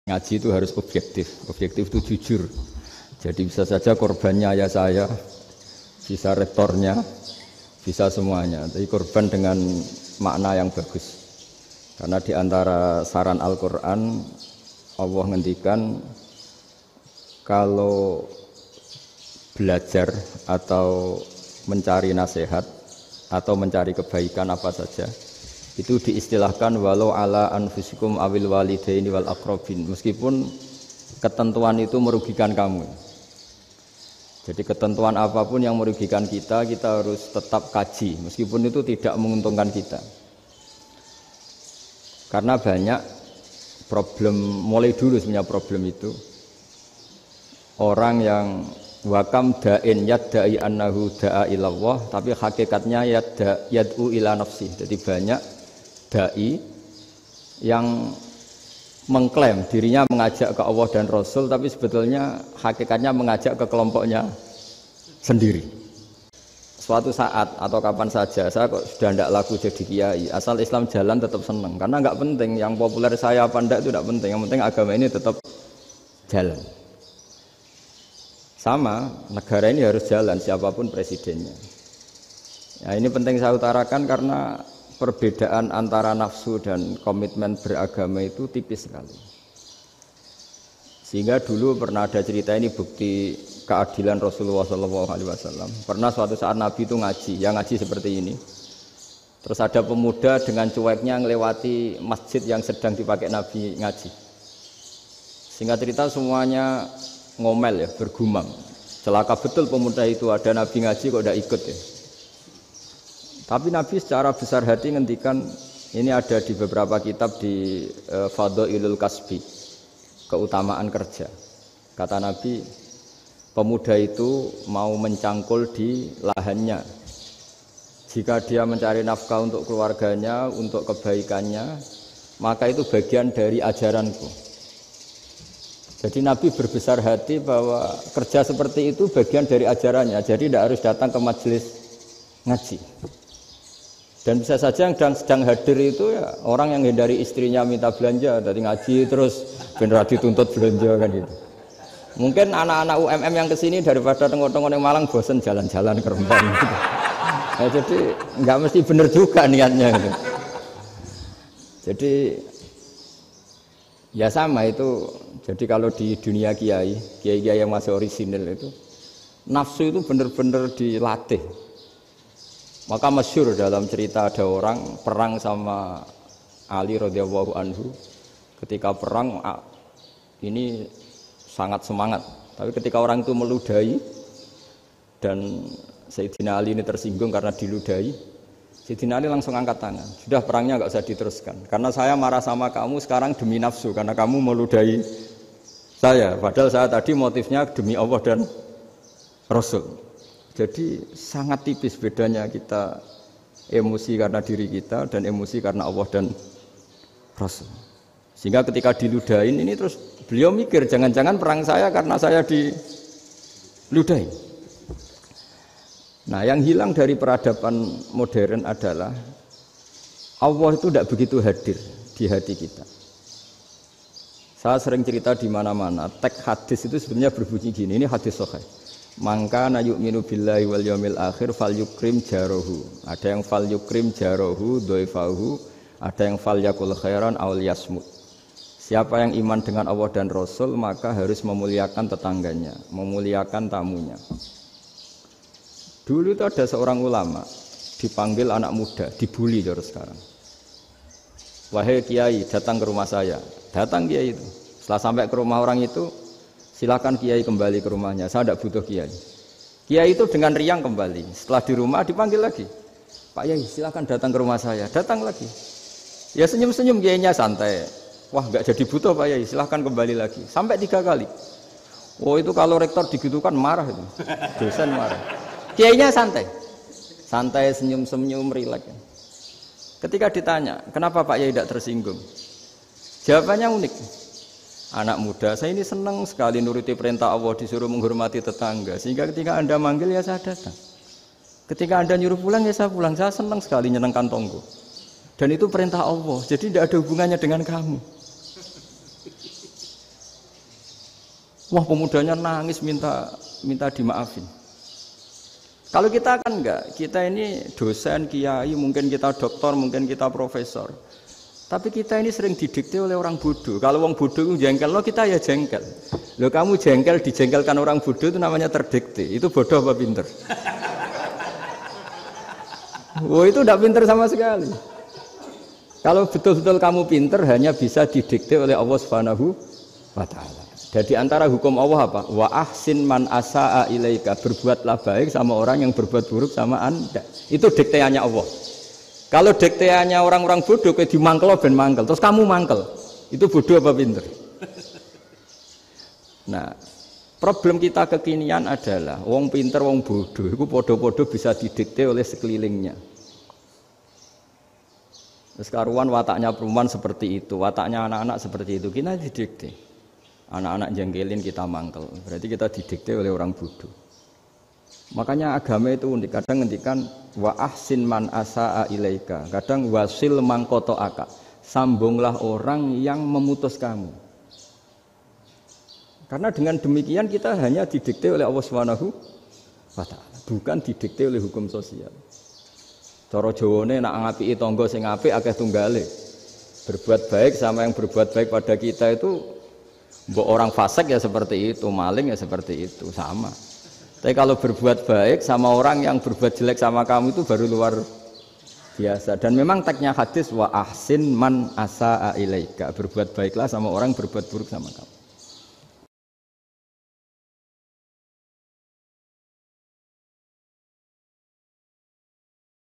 Ngaji itu harus objektif. Objektif itu jujur. Jadi bisa saja korbannya ayah saya, bisa rektornya, bisa semuanya. Tapi korban dengan makna yang bagus. Karena di antara saran Al-Quran, Allah ngendikan kalau belajar atau mencari nasihat atau mencari kebaikan apa saja, itu diistilahkan walau ala anfusikum awil walidaini wal aqrabin, meskipun ketentuan itu merugikan kamu. Jadi ketentuan apapun yang merugikan kita, kita harus tetap kaji meskipun itu tidak menguntungkan kita. Karena banyak problem, mulai dulu sebenarnya problem itu orang yang wakam da'in yadda'i annahu da'a ilallah tapi hakikatnya yad'u ila nafsi. Jadi banyak da'i yang mengklaim dirinya mengajak ke Allah dan Rasul, tapi sebetulnya hakikatnya mengajak ke kelompoknya sendiri. Suatu saat atau kapan saja saya kok sudah tidak laku jadi kiai, asal Islam jalan tetap senang, karena nggak penting yang populer saya apa enggak itu tidak penting, yang penting agama ini tetap jalan. Sama, negara ini harus jalan siapapun presidennya. Ya, ini penting saya utarakan karena perbedaan antara nafsu dan komitmen beragama itu tipis sekali. Sehingga dulu pernah ada cerita, ini bukti keadilan Rasulullah SAW. Pernah suatu saat Nabi itu ngaji, yang ngaji seperti ini. Terus ada pemuda dengan cueknya ngelewati masjid yang sedang dipakai Nabi ngaji. Singkat cerita semuanya ngomel ya, bergumam. Celaka betul pemuda itu, ada Nabi ngaji kok tidak ikut ya. Tapi Nabi secara besar hati ngendikan, ini ada di beberapa kitab di Fadhailul Kasbi, keutamaan kerja. Kata Nabi, pemuda itu mau mencangkul di lahannya. Jika dia mencari nafkah untuk keluarganya, untuk kebaikannya, maka itu bagian dari ajaranku. Jadi Nabi berbesar hati bahwa kerja seperti itu bagian dari ajarannya. Jadi tidak harus datang ke majelis ngaji. Dan bisa saja yang sedang hadir itu ya orang yang hindari istrinya minta belanja, dari ngaji terus benar dituntut belanja kan gitu. Mungkin anak-anak UMM yang kesini daripada tengok-tengok yang Malang bosen jalan-jalan ke Rembang gitu. Ya, jadi nggak mesti benar juga niatnya gitu. Jadi ya sama itu. Jadi kalau di dunia kiai yang masih orisinil itu nafsu itu benar-benar dilatih. Maka masyhur dalam cerita ada orang perang sama Ali radhiyallahu anhu. Ketika perang ini sangat semangat, tapi ketika orang itu meludahi dan Sayyidina Ali ini tersinggung karena diludahi, Sayyidina Ali langsung angkat tangan, sudah perangnya enggak usah diteruskan karena saya marah sama kamu sekarang demi nafsu karena kamu meludahi saya, padahal saya tadi motifnya demi Allah dan Rasul. Jadi sangat tipis bedanya kita emosi karena diri kita dan emosi karena Allah dan Rasul. Sehingga ketika diludahin ini terus beliau mikir jangan-jangan perang saya karena saya diludahin. Nah, yang hilang dari peradaban modern adalah Allah itu tidak begitu hadir di hati kita. Saya sering cerita di mana-mana, teks hadis itu sebenarnya berbunyi gini, ini hadis sahih. Mangka na yu'minu billahi wal yaumil akhir fal yukrim jarohu. Ada yang fal yukrim jarohu doifahu, ada yang fal yakul khairan aul yasmut. Siapa yang iman dengan Allah dan Rasul maka harus memuliakan tetangganya, memuliakan tamunya. Dulu itu ada seorang ulama dipanggil anak muda, dibully terus sekarang. Wahai kiai, datang ke rumah saya. Datang kiai itu. Setelah sampai ke rumah orang itu, silakan kiai kembali ke rumahnya. Saya tidak butuh kiai. Kiai itu dengan riang kembali. Setelah di rumah dipanggil lagi. Pak Yai, silakan datang ke rumah saya. Datang lagi. Ya senyum-senyum kiainya santai. Wah, nggak jadi butuh Pak Yai. Silakan kembali lagi. Sampai 3 kali. Oh itu kalau rektor digitukan marah itu. Dosen marah. Kiainya santai. Santai, senyum-senyum, rileks. Ketika ditanya, kenapa Pak Yai tidak tersinggung? Jawabannya unik. Anak muda, saya ini senang sekali nuruti perintah Allah, disuruh menghormati tetangga. Sehingga ketika Anda manggil ya saya datang. Ketika Anda nyuruh pulang ya saya pulang. Saya senang sekali nyenengkan tonggo. Dan itu perintah Allah. Jadi tidak ada hubungannya dengan kamu. Wah, pemudanya nangis minta dimaafin. Kalau kita kan enggak, kita ini dosen, kiai, mungkin kita doktor, mungkin kita profesor. Tapi kita ini sering didikte oleh orang bodoh. Kalau orang bodoh itu jengkel, lo kita ya jengkel. Lo kamu jengkel, dijengkelkan orang bodoh itu namanya terdikte. Itu bodoh apa pinter? Wah, itu tidak pinter sama sekali. Kalau betul-betul kamu pinter, hanya bisa didikte oleh Allah Subhanahu wa Ta'ala. Jadi antara hukum Allah apa? Wa ahsin man asa'a ilaika, berbuatlah baik sama orang yang berbuat buruk sama Anda. Itu dikteannya Allah. Kalau dikteannya orang-orang bodoh kayak dimangkel ben mangkel, terus kamu mangkel. Itu bodoh apa pinter? Nah, problem kita kekinian adalah wong pinter wong bodoh itu podo-podo bisa didikte oleh sekelilingnya. Terus karuan wataknya perempuan seperti itu, wataknya anak-anak seperti itu, kita didikte. Anak-anak jengkelin kita mangkel, berarti kita didikte oleh orang bodoh. Makanya agama itu unik, kadang ngendikan wa ahsin man asa'a ilaika, kadang wasil man qata'aka, sambunglah orang yang memutus kamu. Karena dengan demikian kita hanya didikte oleh Allah Subhanahu wa Ta'ala, bukan didikte oleh hukum sosial. Cara Jawane nak ngapiki tangga sing apik akeh tunggale. Berbuat baik sama yang berbuat baik pada kita itu mbok orang fasik ya seperti itu, maling ya seperti itu, sama. Tapi kalau berbuat baik sama orang yang berbuat jelek sama kamu itu baru luar biasa. Dan memang teksnya hadis wa ahsin man asa'a ilaika, berbuat baiklah sama orang berbuat buruk sama kamu.